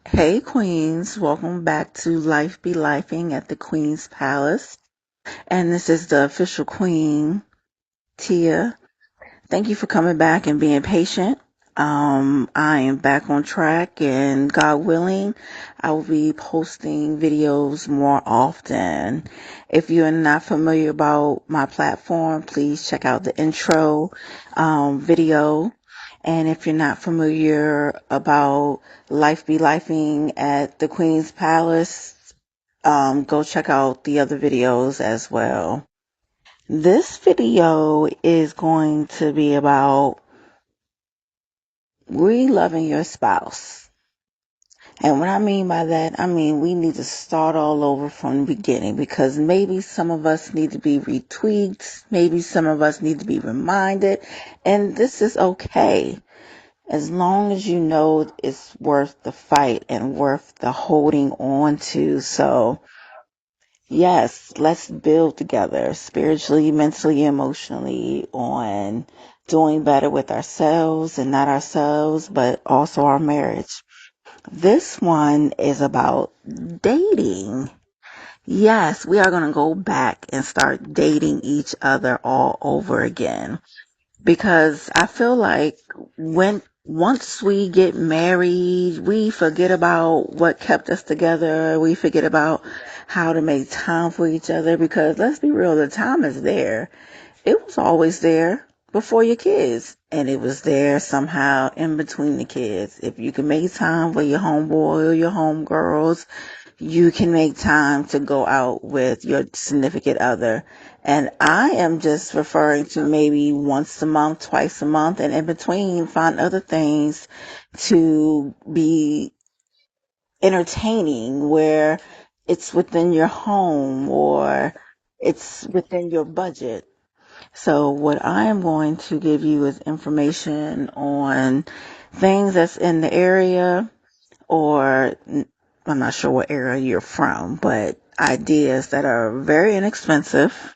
Hey Queens, welcome back to Life Be Lifing at the Queen's Palace. And this is the official Queen, Tia. Thank you for coming back and being patient. I am back on track and God willing, I will be posting videos more often. If you're not familiar about my platform, please check out the intro video. And if you're not familiar about Life Be Lifing at the Queen's Palace, go check out the other videos as well. This video is going to be about re-loving your spouse. And what I mean by that, I mean we need to start all over from the beginning because maybe some of us need to be retweaked, maybe some of us need to be reminded, and this is okay. As long as you know it's worth the fight and worth the holding on to. So, yes, let's build together spiritually, mentally, emotionally on doing better with ourselves and not ourselves, but also our marriage. This one is about dating. Yes, we are going to go back and start dating each other all over again because I feel like when once we get married, we forget about what kept us together. We forget about how to make time for each other because let's be real, the time is there. It was always there before your kids, and it was there somehow in between the kids. If you can make time for your homeboy or your homegirls, you can make time to go out with your significant other. And I am just referring to maybe once a month, twice a month, and in between find other things to be entertaining where it's within your home or it's within your budget. So what I am going to give you is information on things that's in the area or I'm not sure what area you're from, but ideas that are very inexpensive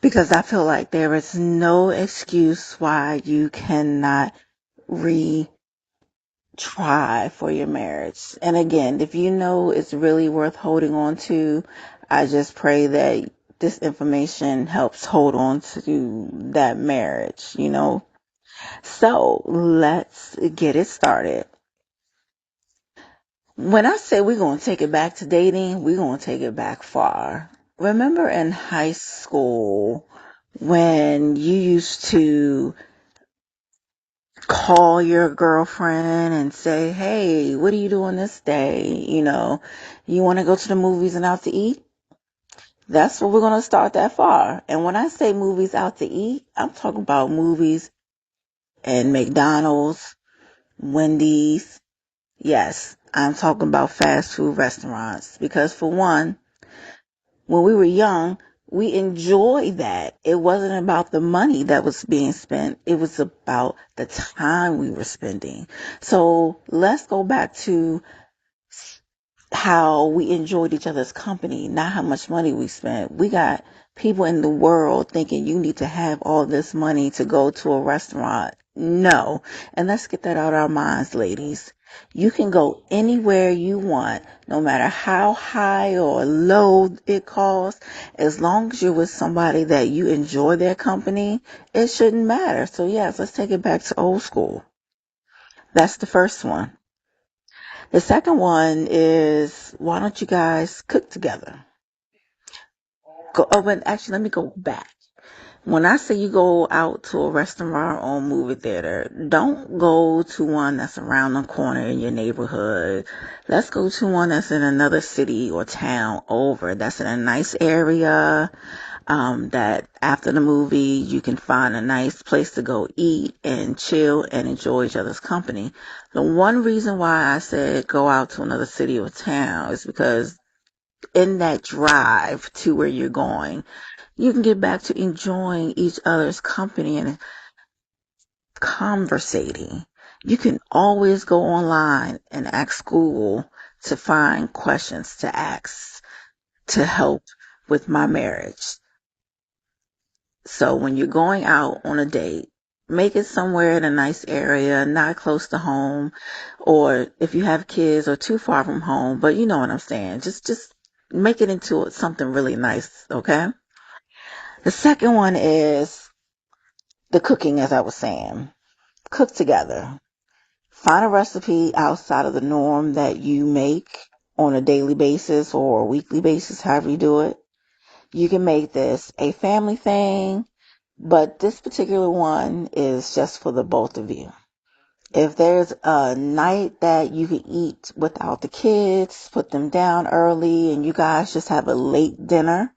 because I feel like there is no excuse why you cannot retry for your marriage. And again, if you know it's really worth holding on to, I just pray that this information helps hold on to that marriage. So let's get it started. When I say we're going to take it back to dating, we're going to take it back far. Remember in high school when you used to call your girlfriend and say, hey, what are you doing this day? You want to go to the movies and out to eat? That's what we're going to start that far. And when I say movies out to eat, I'm talking about movies and McDonald's, Wendy's. Yes, I'm talking about fast food restaurants because for one, when we were young, we enjoyed that. It wasn't about the money that was being spent. It was about the time we were spending. So let's go back to how we enjoyed each other's company, not how much money we spent. We got people in the world thinking you need to have all this money to go to a restaurant. No. And let's get that out of our minds, ladies. You can go anywhere you want, no matter how high or low it costs. As long as you're with somebody that you enjoy their company, it shouldn't matter. So yes, let's take it back to old school. That's the first one. The second one is why don't you guys cook together? But actually, let me go back. When I say you go out to a restaurant or movie theater, don't go to one that's around the corner in your neighborhood. Let's go to one that's in another city or town over. That's in a nice area. That after the movie, you can find a nice place to go eat and chill and enjoy each other's company. The one reason why I said go out to another city or town is because in that drive to where you're going, you can get back to enjoying each other's company and conversating. You can always go online and ask Google to find questions to ask to help with my marriage. So when you're going out on a date, Make it somewhere in a nice area, not close to home, or if you have kids or too far from home, but you know what I'm saying. Just make it into something really nice, okay? The second one is the cooking, as I was saying. Cook together. Find a recipe outside of the norm that you make on a daily basis or a weekly basis, however you do it. You can make this a family thing, but this particular one is just for the both of you. If there's a night that you can eat without the kids, put them down early, and you guys just have a late dinner,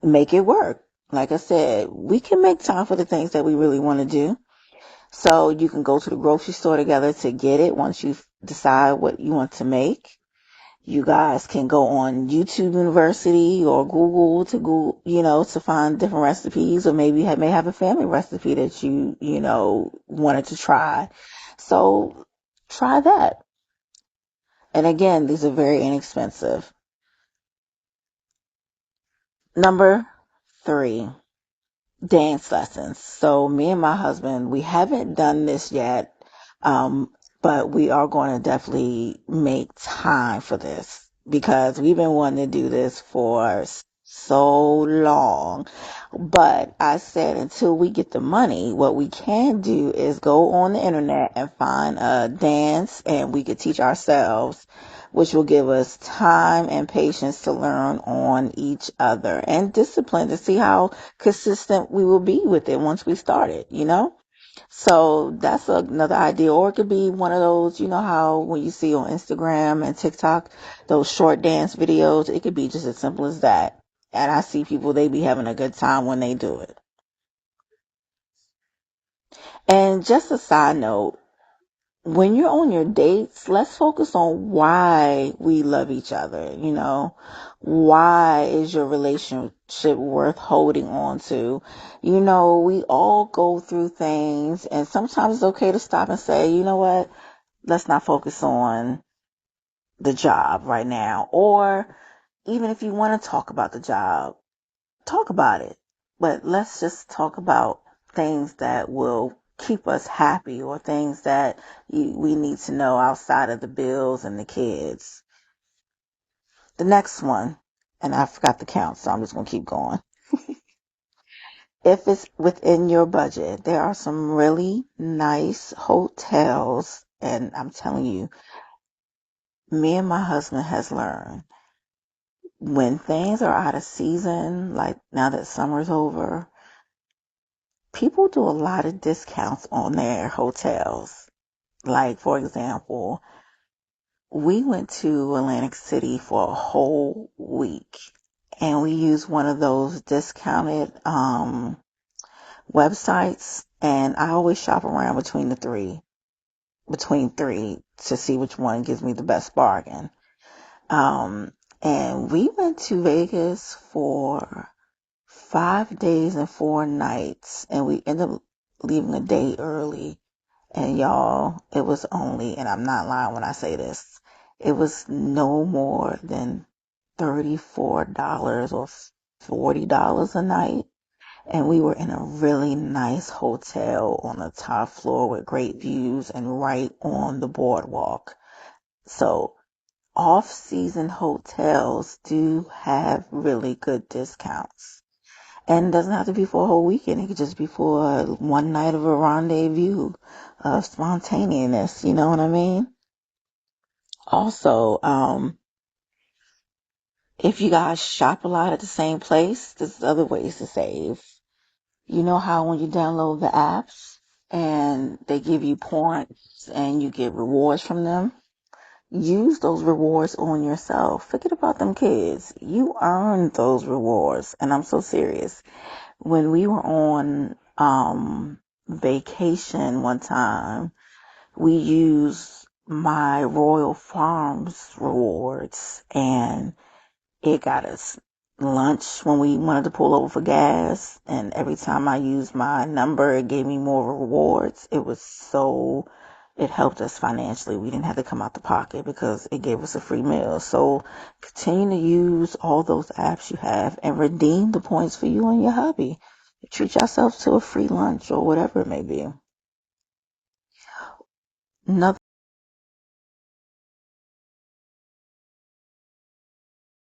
make it work. Like I said, we can make time for the things that we really want to do. So you can go to the grocery store together to get it once you decide what you want to make. You guys can go on YouTube University or Google to to find different recipes, or maybe you may have a family recipe that wanted to try. So try that. And again, these are very inexpensive. Number 3, dance lessons. So me and my husband, we haven't done this yet, but we are going to definitely make time for this because we've been wanting to do this for so long. But I said until we get the money, what we can do is go on the internet and find a dance and we could teach ourselves, which will give us time and patience to learn on each other and discipline to see how consistent we will be with it once we start it. So that's another idea. Or it could be one of those, you know how when you see on Instagram and TikTok, those short dance videos, it could be just as simple as that. And I see people, they be having a good time when they do it. And just a side note, when you're on your dates, let's focus on why we love each other. Why is your relationship worth holding on to? We all go through things, and sometimes it's okay to stop and say, you know what, let's not focus on the job right now. Or even if you want to talk about the job, talk about it. But let's just talk about things that will keep us happy, or things that we need to know outside of the bills and the kids. The next one, and I forgot the count, so I'm just going to keep going. If it's within your budget, there are some really nice hotels, and I'm telling you, me and my husband has learned when things are out of season, like now that summer's over, people do a lot of discounts on their hotels. Like, for example, we went to Atlantic City for a whole week and we used one of those discounted websites, and I always shop around between three to see which one gives me the best bargain. Um, and we went to Vegas for 5 days and 4 nights, and we ended up leaving a day early. And y'all, it was only, and I'm not lying when I say this, it was no more than $34 or $40 a night. And we were in a really nice hotel on the top floor with great views and right on the boardwalk. So off-season hotels do have really good discounts. And it doesn't have to be for a whole weekend. It could just be for one night of a rendezvous of spontaneousness. You know what I mean? Also, if you guys shop a lot at the same place, there's other ways to save. You know how when you download the apps and they give you points and you get rewards from them? Use those rewards on yourself. Forget about them kids. You earned those rewards. And I'm so serious. When we were on vacation one time, we used my Royal Farms rewards, and it got us lunch when we wanted to pull over for gas. And every time I used my number, it gave me more rewards. It helped us financially. We didn't have to come out the pocket because it gave us a free meal. So continue to use all those apps you have and redeem the points for you and your hubby. Treat yourself to a free lunch or whatever it may be. Another